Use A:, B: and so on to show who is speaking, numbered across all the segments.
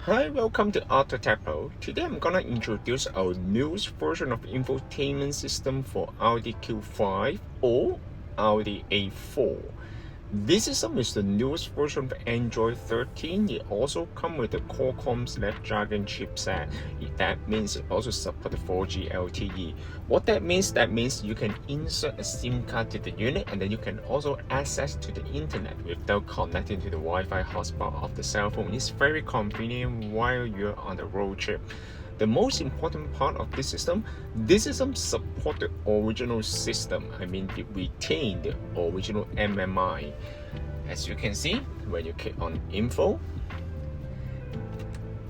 A: Hi, welcome to AutoTecPro. Today I'm gonna introduce our newest version of infotainment system for Audi Q5 or Audi A4. This system is the newest version of Android 13. It also comes with the Qualcomm Snapdragon chipset. That means it also supports 4G LTE. What that means you can insert a SIM card to the unit and then you can also access to the internet without connecting to the Wi-Fi hotspot of the cell phone. It's very convenient while you're on the road trip. The most important part of this system supports the original system. I mean, it retained the original MMI. As you can see, when you click on Info,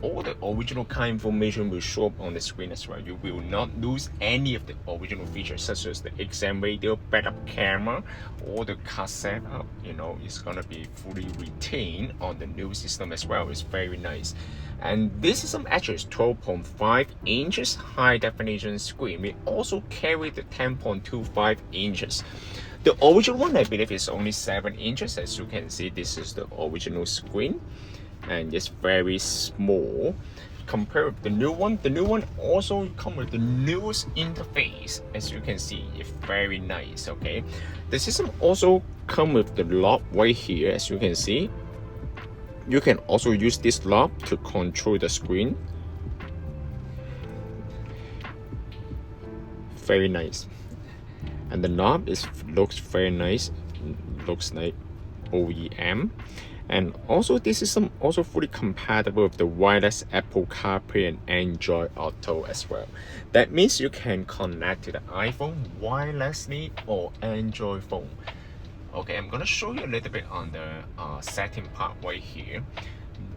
A: all the original car information will show up on the screen as well. You will not lose any of the original features such as the XM radio, backup camera, or the car setup. It's gonna be fully retained on the new system as well. It's very nice. And this system actually is 12.5 inches high definition screen. We also carry the 10.25 inches. The original one, I believe, is only 7 inches. As you can see, this is the original screen. And it's very small compared with the new one. The new one also comes with the newest interface. As you can see, it's very nice. Okay, the system also comes with the lock right here. As you can see, you can also use this lock to control the screen. Very nice. And the knob looks very nice. Looks like OEM. And also this system also fully compatible with the wireless Apple CarPlay and Android Auto as well. That means you can connect to the iPhone wirelessly or Android phone. Okay, I'm gonna show you a little bit on the setting part right here.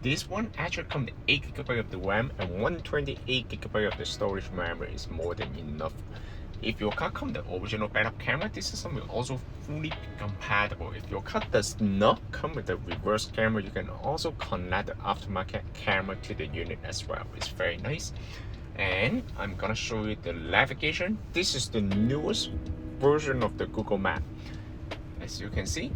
A: This one actually comes with 8GB of the RAM and 128GB of the storage memory. Is more than enough. If your car comes with the original backup camera, this system will also fully compatible. If your car does not come with the reverse camera, you can also connect the aftermarket camera to the unit as well. It's very nice. And I'm gonna show you the navigation. This is the newest version of the Google Map. As you can see,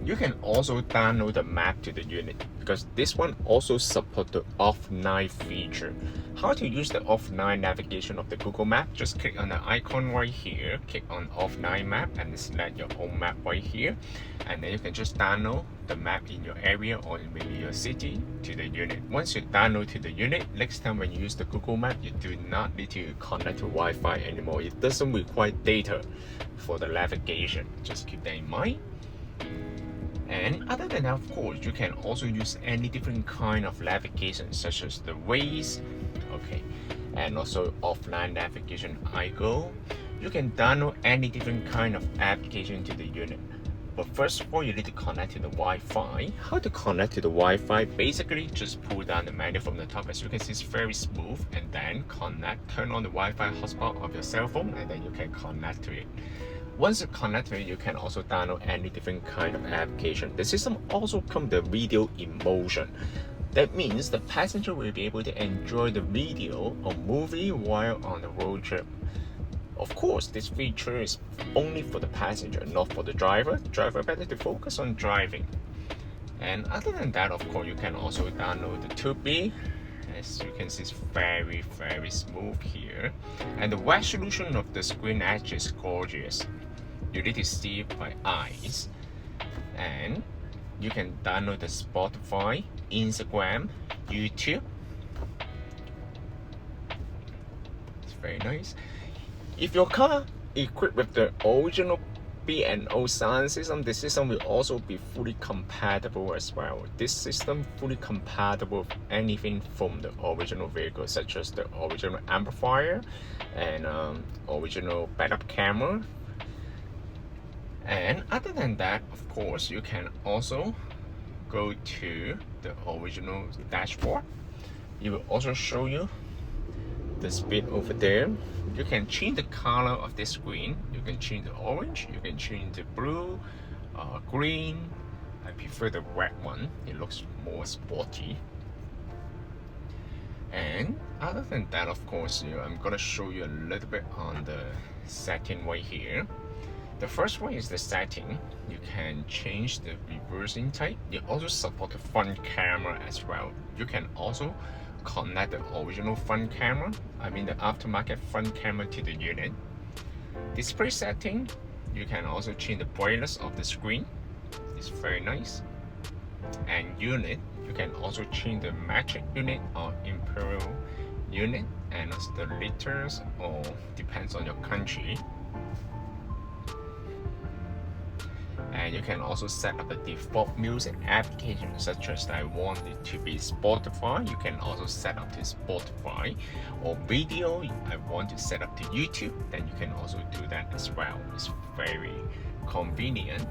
A: you can also download the map to the unit because this one also supports the offline feature. How to use the offline navigation of the Google Map? Just click on the icon right here, click on offline map and select your own map right here. And then you can just download the map in your area or maybe your city to the unit. Once you download to the unit, next time when you use the Google Map, you do not need to connect to Wi-Fi anymore. It doesn't require data for the navigation. Just keep that in mind. And other than that, of course, you can also use any different kind of navigation such as the Waze, okay, and also offline navigation iGo. You can download any different kind of application to the unit. But first of all, you need to connect to the Wi-Fi. How to connect to the Wi-Fi? Basically, just pull down the menu from the top. As you can see, it's very smooth. And then turn on the Wi-Fi hotspot of your cell phone, and then you can connect to it. Once you connect to it, you can also download any different kind of application. The system also comes with video in motion. That means the passenger will be able to enjoy the video or movie while on the road trip. Of course, this feature is only for the passenger, not for the driver. The driver better to focus on driving. And other than that, of course, you can also download the 2B. As you can see, it's very, very smooth here. And the resolution of the screen actually is gorgeous. You need to see it by eyes. And you can download the Spotify, Instagram, YouTube. It's very nice. If your car equipped with the original B&O sound system, the system will also be fully compatible as well. This system fully compatible with anything from the original vehicle, such as the original amplifier and original backup camera. And other than that, of course, you can also go to the original dashboard. It will also show you the speed over there. You can change the color of this screen. You can change the orange, you can change the blue, green. I prefer the red one. It looks more sporty. And other than that, of course, I'm gonna show you a little bit on the setting right here. The first one is the setting. You can change the reversing type. You also support the front camera as well. You can also connect the original front camera, I mean the aftermarket front camera, to the unit. Display setting, you can also change the brightness of the screen. It's very nice. And unit, you can also change the metric unit or imperial unit, and also the liters, or depends on your country. And you can also set up the default music application, such as I want it to be Spotify. You can also set up to Spotify, or video, I want to set up to YouTube, then you can also do that as well. It's very convenient.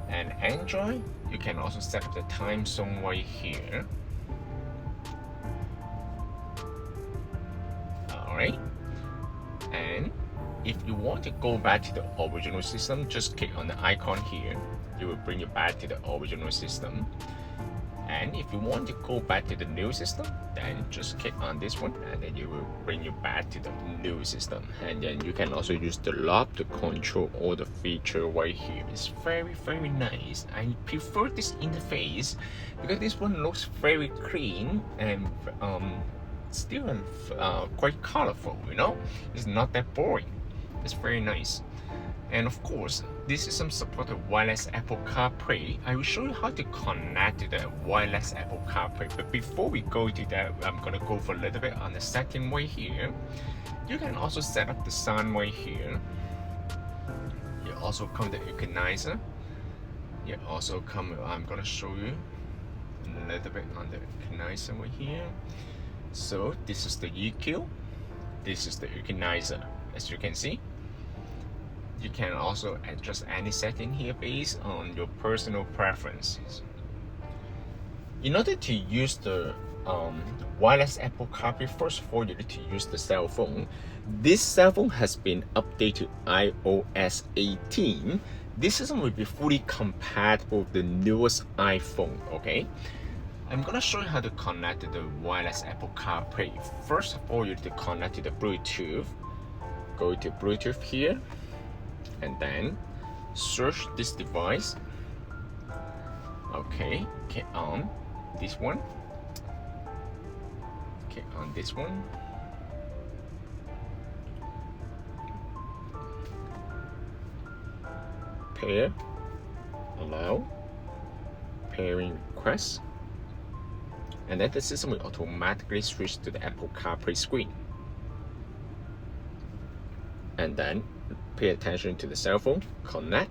A: And Android, you can also set up the time zone right here. Alright, and if you want to go back to the original system, just click on the icon here. It will bring you back to the original system. And if you want to go back to the new system, then just click on this one, and then it will bring you back to the new system. And then you can also use the lock to control all the features right here. It's very, very nice. I prefer this interface because this one looks very clean and still quite colorful, you know. It's not that boring. It's very nice. And of course, this system supports wireless Apple CarPlay. I will show you how to connect to the wireless Apple CarPlay. But before we go to that, I'm gonna go for a little bit on the setting right here. You can also set up the sound right here. You also come to the equalizer. You also come, I'm gonna show you a little bit on the equalizer right here. So this is the EQ, this is the equalizer, as you can see. You can also adjust any setting here based on your personal preferences. In order to use the wireless Apple CarPlay, first of all, you need to use the cell phone. This cell phone has been updated to iOS 18. This system will be fully compatible with the newest iPhone, okay? I'm gonna show you how to connect to the wireless Apple CarPlay. First of all, you need to connect to the Bluetooth. Go to Bluetooth here, and then search this device. Okay, click on this one. Click on this one. Pair, allow, pairing request. And then the system will automatically switch to the Apple CarPlay screen. And then pay attention to the cell phone, connect.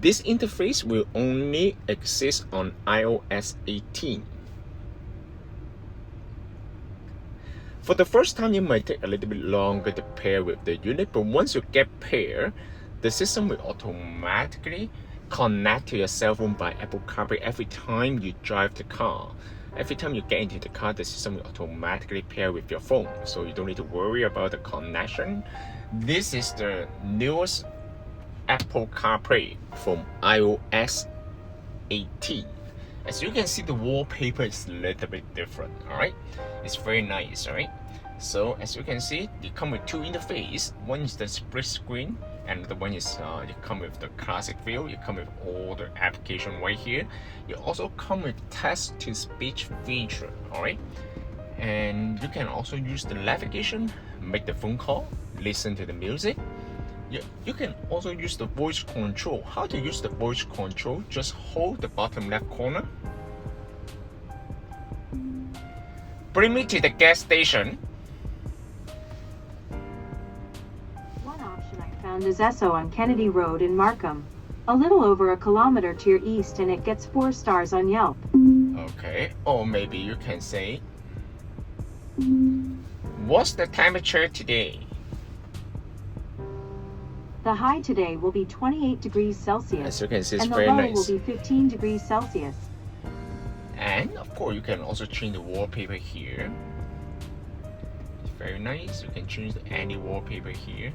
A: This interface will only exist on iOS 18. For the first time, it might take a little bit longer to pair with the unit, but once you get paired, the system will automatically connect to your cell phone by Apple CarPlay every time you drive the car. Every time you get into the car, the system will automatically pair with your phone, so you don't need to worry about the connection. This is the newest Apple CarPlay from iOS 18. As you can see, the wallpaper is a little bit different, alright? It's very nice, alright? So as you can see, they come with two interfaces. One is the split screen, and the one is you come with the classic view. You come with all the application right here. You also come with text to speech feature, alright? And you can also use the navigation, make the phone call, listen to the music. You can also use the voice control. How to use the voice control? Just hold the bottom left corner. Bring me to the gas station.
B: One option I found is Esso on Kennedy Road in Markham. A little over a kilometer to your east, and it gets 4 stars on Yelp.
A: Okay, or maybe you can say, what's the temperature today?
B: The high today will be 28 degrees Celsius,
A: As you can see, it's
B: and the
A: very
B: low
A: nice.
B: will be 15 degrees Celsius.
A: And of course, you can also change the wallpaper here. It's very nice. You can change any wallpaper here.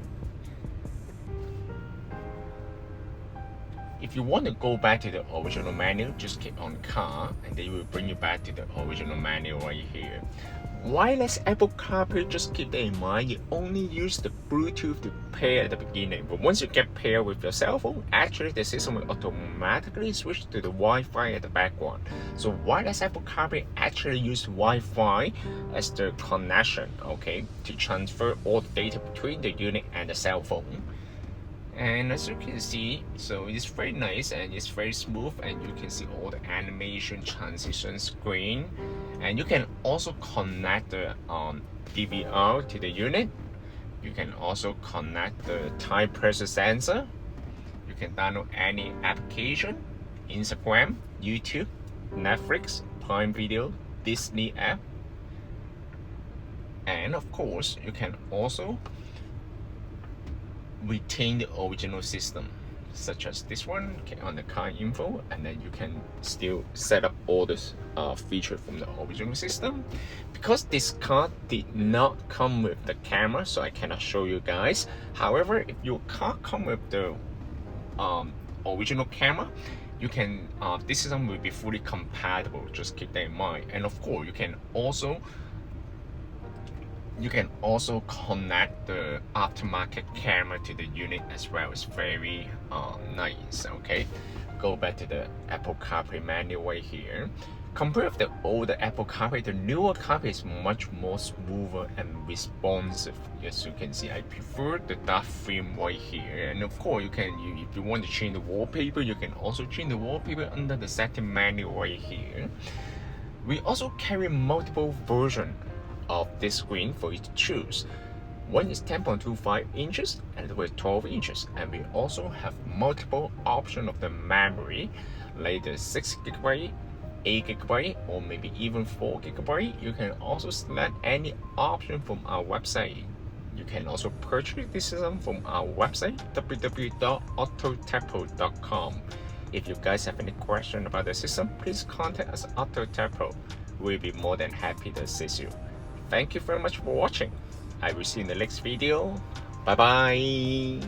A: If you want to go back to the original menu, just click on car, and they will bring you back to the original menu right here. wireless Apple CarPlay, just keep that in mind, you only use the Bluetooth to pair at the beginning, but once you get paired with your cell phone, actually the system will automatically switch to the Wi-Fi at the background. So wireless Apple CarPlay actually use Wi-Fi as the connection, okay, to transfer all the data between the unit and the cell phone. And as you can see, so it's very nice and it's very smooth, and you can see all the animation transition screen, and you can also connect the DVR to the unit. You can also connect the tire pressure sensor. You can download any application, Instagram, YouTube, Netflix, Prime Video, Disney app, and of course you can also retain the original system, such as this one on the car info, and then you can still set up all this feature from the original system. Because this car did not come with the camera, so I cannot show you guys. However, if your car come with the original camera, you can this system will be fully compatible, just keep that in mind. And of course you can also connect the aftermarket camera to the unit as well. It's very nice. Okay, go back to the Apple CarPlay menu right here. Compared with the older Apple CarPlay, the newer CarPlay is much more smoother and responsive. As you can see, I prefer the dark theme right here. And of course, if you want to change the wallpaper, you can also change the wallpaper under the setting menu right here. We also carry multiple versions of this screen for you to choose. One is 10.25 inches and the other is 12 inches, and we also have multiple options of the memory, like the 6GB, 8GB, or maybe even 4GB. You can also select any option from our website. You can also purchase this system from our website, www.AutoTecPro.com. If you guys have any question about the system, please contact us at AutoTecPro. We'll be more than happy to assist you. Thank you very much for watching. I will see you in the next video. Bye bye.